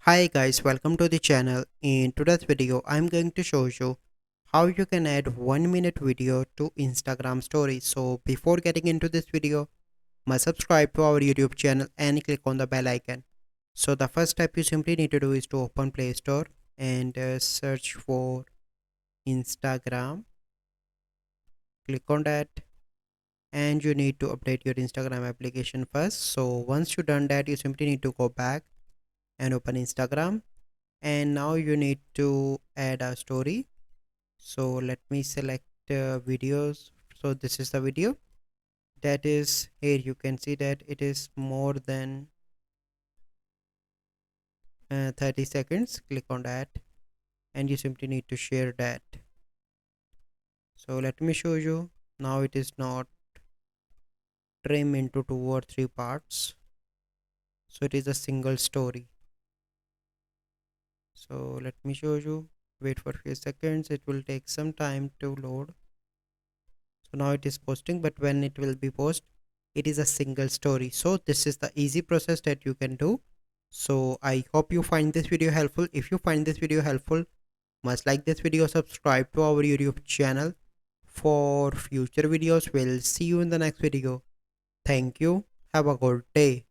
Hi guys, welcome to the channel. In today's video, I'm going to show you how you can add 1 minute video to Instagram stories. So before getting into this video, must subscribe to our YouTube channel and click on the bell icon. So the first step you simply need to do is to open Play Store and search for Instagram. Click on that and you need to update your Instagram application first. So once you done that, you simply need to go back and open Instagram, and now you need to add a story. So let me select videos. So this is the video that is here. You can see that it is more than 30 seconds. Click on that and you simply need to share that. So let me show you. Now it is not trim into 2 or 3 parts, so it is a single story. So let me show you. Wait for a few seconds, it will take some time to load. So now it is posting, but when it will be post, it is a single story. So this is the easy process that you can do. So I hope you find this video helpful. If you find this video helpful, must like this video, subscribe to our YouTube channel for future videos. We'll see you in the next video. Thank you. Have a good day.